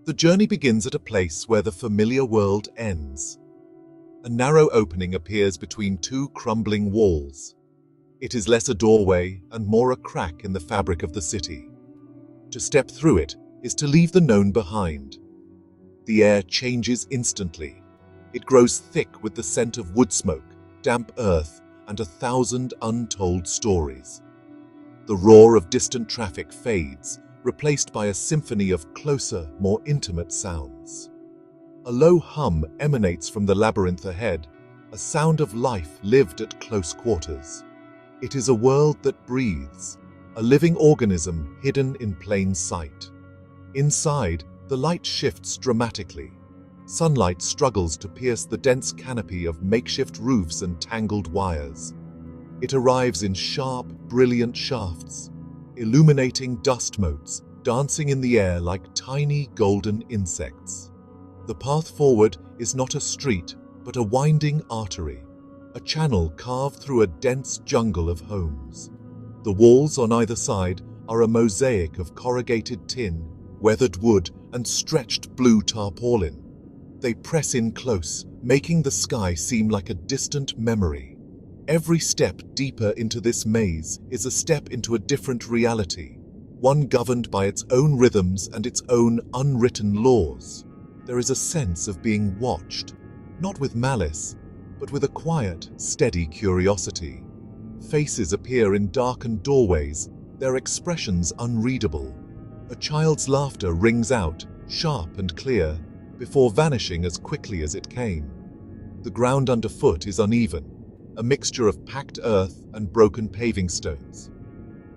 The journey begins at a place where the familiar world ends. A narrow opening appears between two crumbling walls. It is less a doorway and more a crack in the fabric of the city. To step through it is to leave the known behind. The air changes instantly. It grows thick with the scent of wood smoke, damp earth, and 1,000 untold stories. The roar of distant traffic fades, replaced by a symphony of closer, more intimate sounds. A low hum emanates from the labyrinth ahead, a sound of life lived at close quarters. It is a world that breathes, a living organism hidden in plain sight. Inside, the light shifts dramatically. Sunlight struggles to pierce the dense canopy of makeshift roofs and tangled wires. It arrives in sharp, brilliant shafts, illuminating dust motes, dancing in the air like tiny golden insects. The path forward is not a street, but a winding artery, a channel carved through a dense jungle of homes. The walls on either side are a mosaic of corrugated tin, weathered wood, and stretched blue tarpaulin. They press in close, making the sky seem like a distant memory. Every step deeper into this maze is a step into a different reality, one governed by its own rhythms and its own unwritten laws. There is a sense of being watched, not with malice, but with a quiet, steady curiosity. Faces appear in darkened doorways, their expressions unreadable. A child's laughter rings out, sharp and clear, before vanishing as quickly as it came. The ground underfoot is uneven, a mixture of packed earth and broken paving stones.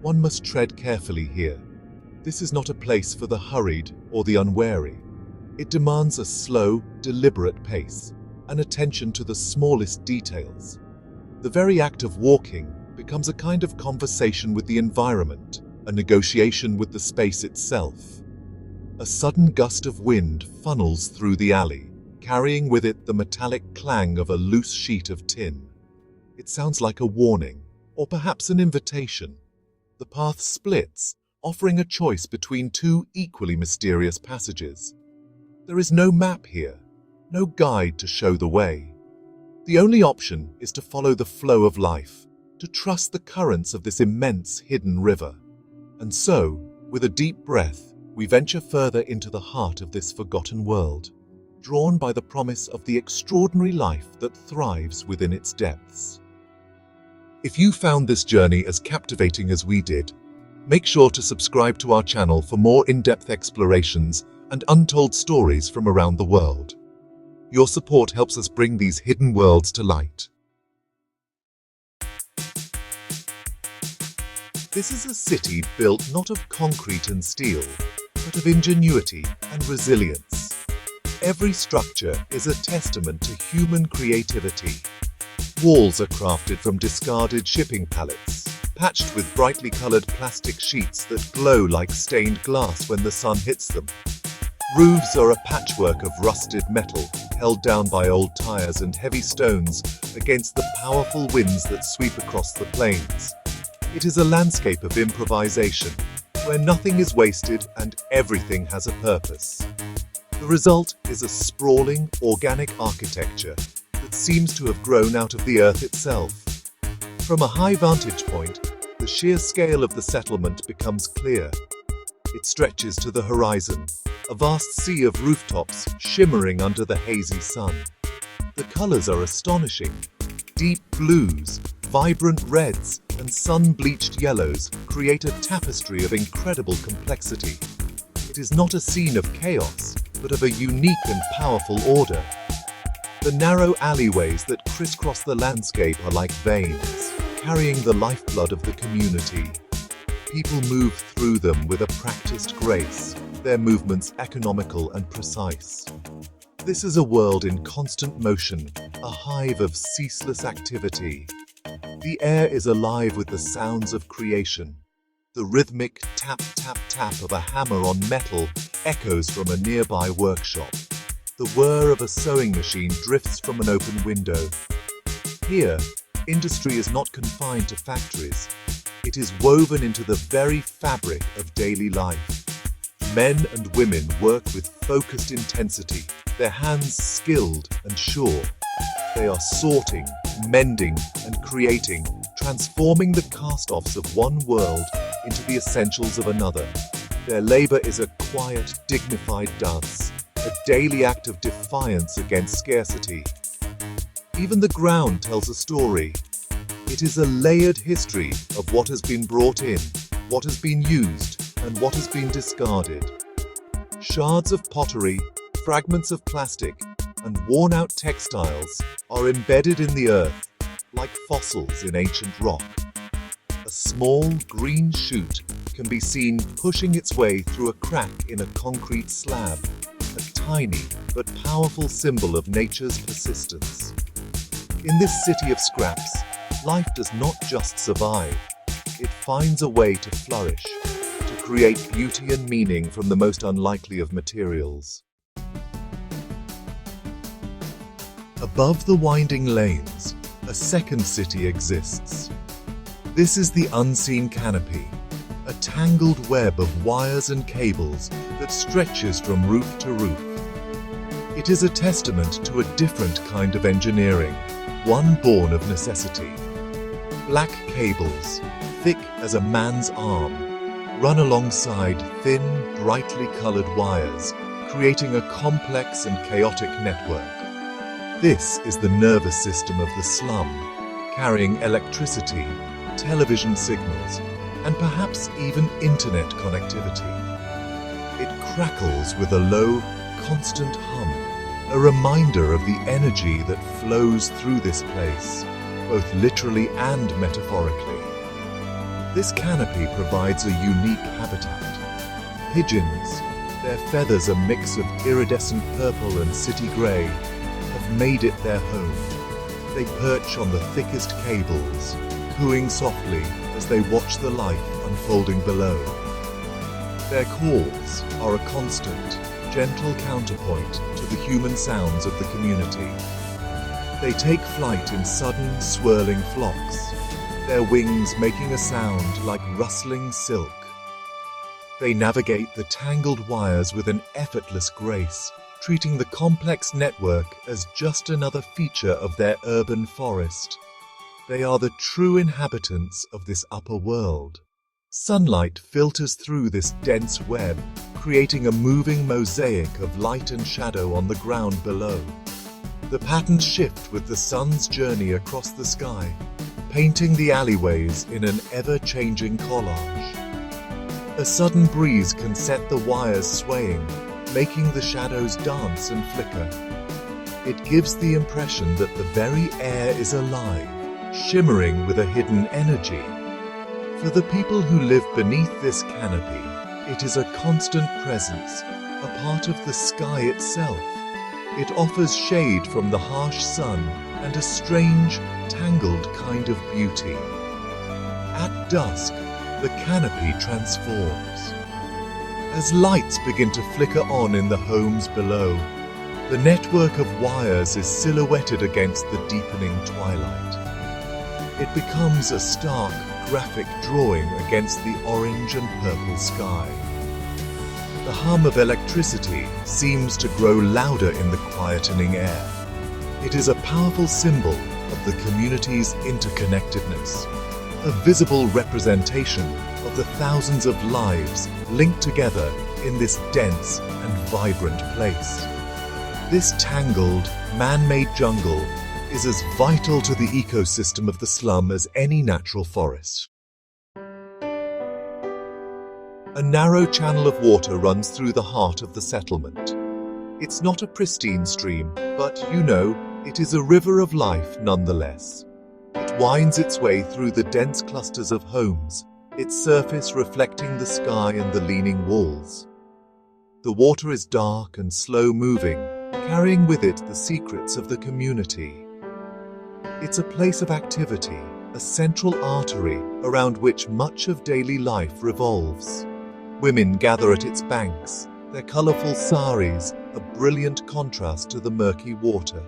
One must tread carefully here. This is not a place for the hurried or the unwary. It demands a slow, deliberate pace, an attention to the smallest details. The very act of walking becomes a kind of conversation with the environment, a negotiation with the space itself. A sudden gust of wind funnels through the alley, carrying with it the metallic clang of a loose sheet of tin. It sounds like a warning, or perhaps an invitation. The path splits, offering a choice between two equally mysterious passages. There is no map here, no guide to show the way. The only option is to follow the flow of life, to trust the currents of this immense hidden river. And so, with a deep breath, we venture further into the heart of this forgotten world, drawn by the promise of the extraordinary life that thrives within its depths. If you found this journey as captivating as we did, make sure to subscribe to our channel for more in-depth explorations and untold stories from around the world. Your support helps us bring these hidden worlds to light. This is a city built not of concrete and steel, but of ingenuity and resilience. Every structure is a testament to human creativity. Walls are crafted from discarded shipping pallets, patched with brightly colored plastic sheets that glow like stained glass when the sun hits them. Roofs are a patchwork of rusted metal, held down by old tires and heavy stones against the powerful winds that sweep across the plains. It is a landscape of improvisation, where nothing is wasted and everything has a purpose. The result is a sprawling, organic architecture that seems to have grown out of the earth itself. From a high vantage point, the sheer scale of the settlement becomes clear. It stretches to the horizon, a vast sea of rooftops shimmering under the hazy sun. The colors are astonishing. Deep blues, vibrant reds, and sun-bleached yellows create a tapestry of incredible complexity. It is not a scene of chaos, but of a unique and powerful order. The narrow alleyways that crisscross the landscape are like veins, carrying the lifeblood of the community. People move through them with a practiced grace, their movements economical and precise. This is a world in constant motion, a hive of ceaseless activity. The air is alive with the sounds of creation. The rhythmic tap-tap-tap of a hammer on metal echoes from a nearby workshop. The whir of a sewing machine drifts from an open window. Here, industry is not confined to factories. It is woven into the very fabric of daily life. Men and women work with focused intensity, their hands skilled and sure. They are sorting, mending, and creating, transforming the cast-offs of one world into the essentials of another. Their labor is a quiet, dignified dance, a daily act of defiance against scarcity. Even the ground tells a story. It is a layered history of what has been brought in, what has been used, and what has been discarded. Shards of pottery, fragments of plastic, and worn-out textiles are embedded in the earth like fossils in ancient rock. A small green shoot can be seen pushing its way through a crack in a concrete slab, a tiny but powerful symbol of nature's persistence. In this city of scraps, life does not just survive, it finds a way to flourish, to create beauty and meaning from the most unlikely of materials. Above the winding lanes, a second city exists. This is the unseen canopy, a tangled web of wires and cables that stretches from roof to roof. It is a testament to a different kind of engineering, one born of necessity. Black cables, thick as a man's arm, run alongside thin, brightly colored wires, creating a complex and chaotic network. This is the nervous system of the slum, carrying electricity, television signals, and perhaps even internet connectivity. It crackles with a low, constant hum, a reminder of the energy that flows through this place, both literally and metaphorically. This canopy provides a unique habitat. Pigeons, their feathers a mix of iridescent purple and city grey, have made it their home. They perch on the thickest cables, cooing softly as they watch the life unfolding below. Their calls are a constant, gentle counterpoint to the human sounds of the community. They take flight in sudden, swirling flocks, their wings making a sound like rustling silk. They navigate the tangled wires with an effortless grace, treating the complex network as just another feature of their urban forest. They are the true inhabitants of this upper world. Sunlight filters through this dense web, creating a moving mosaic of light and shadow on the ground below. The patterns shift with the sun's journey across the sky, painting the alleyways in an ever-changing collage. A sudden breeze can set the wires swaying, making the shadows dance and flicker. It gives the impression that the very air is alive, shimmering with a hidden energy. For the people who live beneath this canopy, it is a constant presence, a part of the sky itself. It offers shade from the harsh sun and a strange, tangled kind of beauty. At dusk, the canopy transforms. As lights begin to flicker on in the homes below, the network of wires is silhouetted against the deepening twilight. It becomes a stark, graphic drawing against the orange and purple sky. The hum of electricity seems to grow louder in the quietening air. It is a powerful symbol of the community's interconnectedness, a visible representation of the thousands of lives linked together in this dense and vibrant place. This tangled, man-made jungle is as vital to the ecosystem of the slum as any natural forest. A narrow channel of water runs through the heart of the settlement. It's not a pristine stream, but, it is a river of life nonetheless. It winds its way through the dense clusters of homes, its surface reflecting the sky and the leaning walls. The water is dark and slow-moving, carrying with it the secrets of the community. It's a place of activity, a central artery around which much of daily life revolves. Women gather at its banks, their colourful saris a brilliant contrast to the murky water.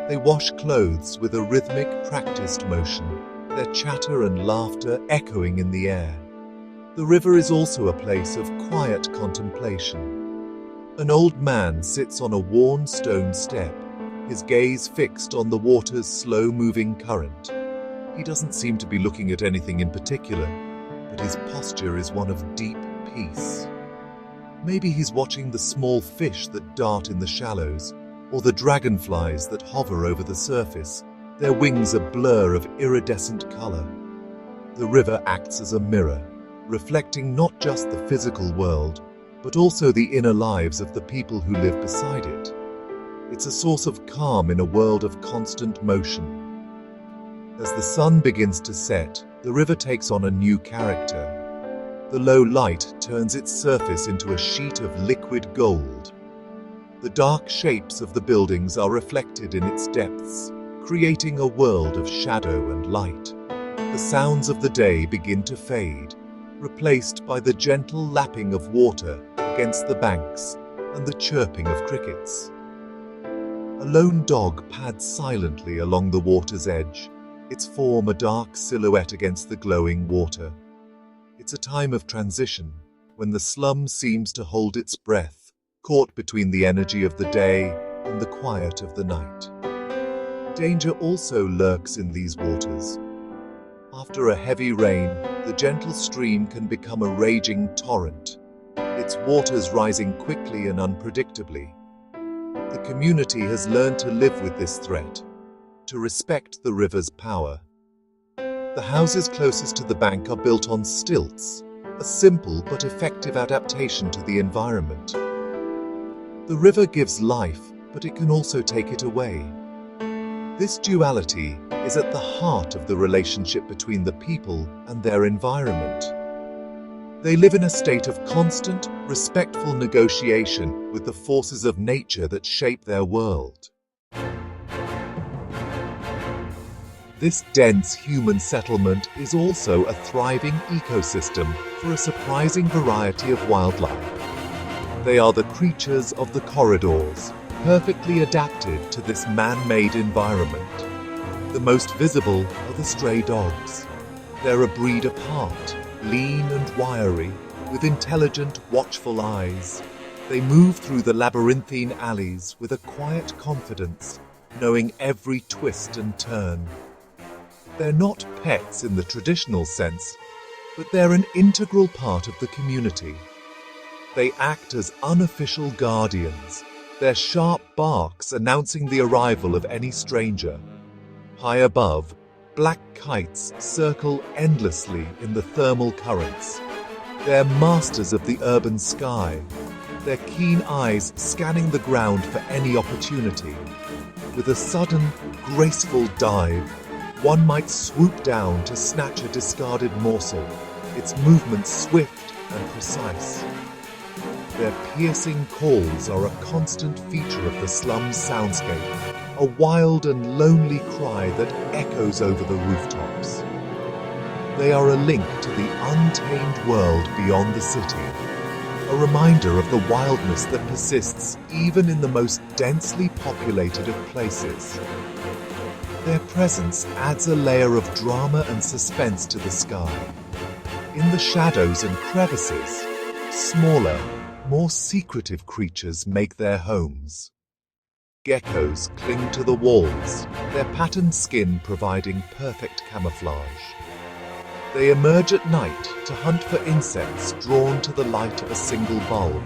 They wash clothes with a rhythmic, practiced motion, their chatter and laughter echoing in the air. The river is also a place of quiet contemplation. An old man sits on a worn stone step, his gaze fixed on the water's slow-moving current. He doesn't seem to be looking at anything in particular, but his posture is one of deep peace. Maybe he's watching the small fish that dart in the shallows, or the dragonflies that hover over the surface, their wings a blur of iridescent color. The river acts as a mirror, reflecting not just the physical world, but also the inner lives of the people who live beside it. It's a source of calm in a world of constant motion. As the sun begins to set, the river takes on a new character. The low light turns its surface into a sheet of liquid gold. The dark shapes of the buildings are reflected in its depths, creating a world of shadow and light. The sounds of the day begin to fade, replaced by the gentle lapping of water against the banks and the chirping of crickets. A lone dog pads silently along the water's edge, its form a dark silhouette against the glowing water. It's a time of transition, when the slum seems to hold its breath, caught between the energy of the day and the quiet of the night. Danger also lurks in these waters. After a heavy rain, the gentle stream can become a raging torrent, its waters rising quickly and unpredictably. The community has learned to live with this threat, to respect the river's power. The houses closest to the bank are built on stilts, a simple but effective adaptation to the environment. The river gives life, but it can also take it away. This duality is at the heart of the relationship between the people and their environment. They live in a state of constant, respectful negotiation with the forces of nature that shape their world. This dense human settlement is also a thriving ecosystem for a surprising variety of wildlife. They are the creatures of the corridors, perfectly adapted to this man-made environment. The most visible are the stray dogs. They're a breed apart, lean and wiry, with intelligent, watchful eyes. They move through the labyrinthine alleys with a quiet confidence, knowing every twist and turn. They're not pets in the traditional sense, but they're an integral part of the community. They act as unofficial guardians, their sharp barks announcing the arrival of any stranger. High above, black kites circle endlessly in the thermal currents. They're masters of the urban sky, their keen eyes scanning the ground for any opportunity. With a sudden, graceful dive, one might swoop down to snatch a discarded morsel, its movements swift and precise. Their piercing calls are a constant feature of the slum's soundscape, a wild and lonely cry that echoes over the rooftops. They are a link to the untamed world beyond the city, a reminder of the wildness that persists even in the most densely populated of places. Their presence adds a layer of drama and suspense to the sky. In the shadows and crevices, smaller, more secretive creatures make their homes. Geckos cling to the walls, their patterned skin providing perfect camouflage. They emerge at night to hunt for insects drawn to the light of a single bulb.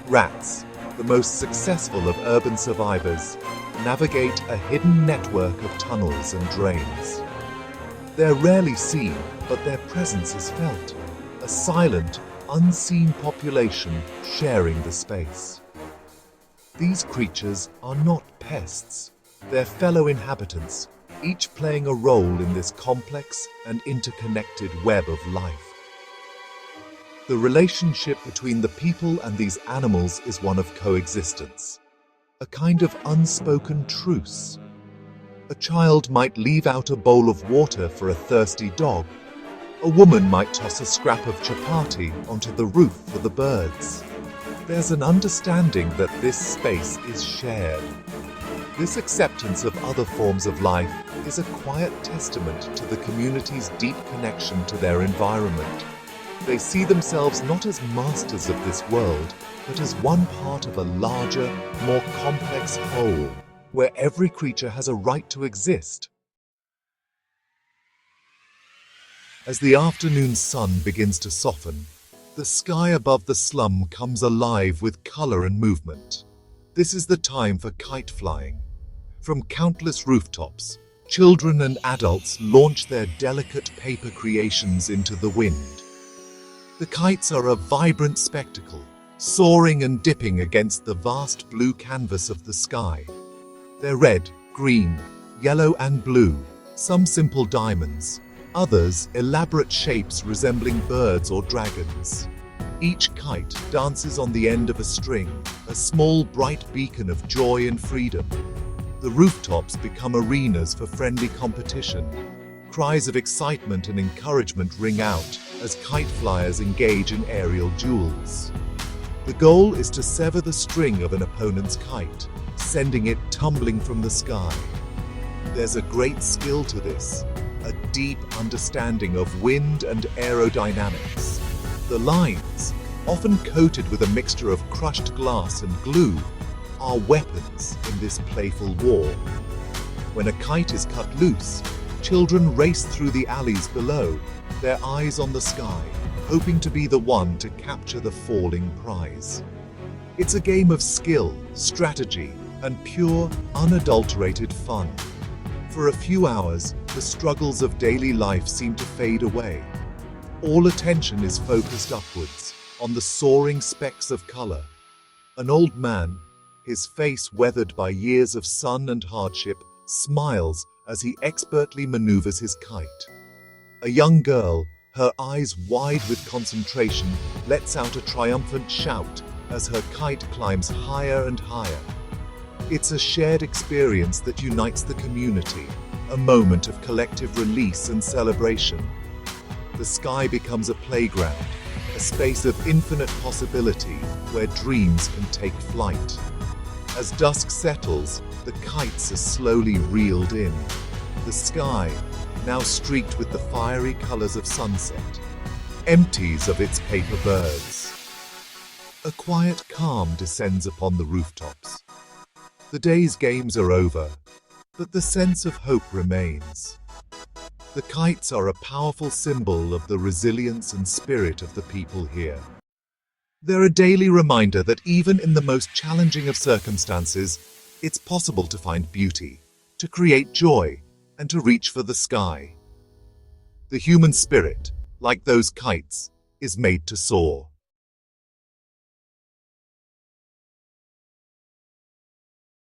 Rats, the most successful of urban survivors, navigate a hidden network of tunnels and drains. They're rarely seen, but their presence is felt, a silent, unseen population sharing the space. These creatures are not pests, they're fellow inhabitants, each playing a role in this complex and interconnected web of life. The relationship between the people and these animals is one of coexistence, a kind of unspoken truce. A child might leave out a bowl of water for a thirsty dog. A woman might toss a scrap of chapati onto the roof for the birds. There's an understanding that this space is shared. This acceptance of other forms of life is a quiet testament to the community's deep connection to their environment. They see themselves not as masters of this world, but as one part of a larger, more complex whole, where every creature has a right to exist. As the afternoon sun begins to soften, the sky above the slum comes alive with color and movement. This is the time for kite flying. From countless rooftops, children and adults launch their delicate paper creations into the wind. The kites are a vibrant spectacle, soaring and dipping against the vast blue canvas of the sky. They're red, green, yellow and blue, some simple diamonds, others elaborate shapes resembling birds or dragons. Each kite dances on the end of a string, a small bright beacon of joy and freedom. The rooftops become arenas for friendly competition. Cries of excitement and encouragement ring out as kite flyers engage in aerial duels. The goal is to sever the string of an opponent's kite, sending it tumbling from the sky. There's a great skill to this, a deep understanding of wind and aerodynamics. The lines, often coated with a mixture of crushed glass and glue, are weapons in this playful war. When a kite is cut loose, children race through the alleys below, their eyes on the sky, hoping to be the one to capture the falling prize. It's a game of skill, strategy, and pure, unadulterated fun. For a few hours, the struggles of daily life seem to fade away. All attention is focused upwards, on the soaring specks of color. An old man, his face weathered by years of sun and hardship, smiles as he expertly maneuvers his kite. A young girl, her eyes wide with concentration, lets out a triumphant shout as her kite climbs higher and higher. It's a shared experience that unites the community, a moment of collective release and celebration. The sky becomes a playground, a space of infinite possibility where dreams can take flight. As dusk settles, the kites are slowly reeled in. The sky, now streaked with the fiery colors of sunset, empties of its paper birds. A quiet calm descends upon the rooftops. The day's games are over, but the sense of hope remains. The kites are a powerful symbol of the resilience and spirit of the people here. They're a daily reminder that even in the most challenging of circumstances, it's possible to find beauty, to create joy, and to reach for the sky. The human spirit, like those kites, is made to soar.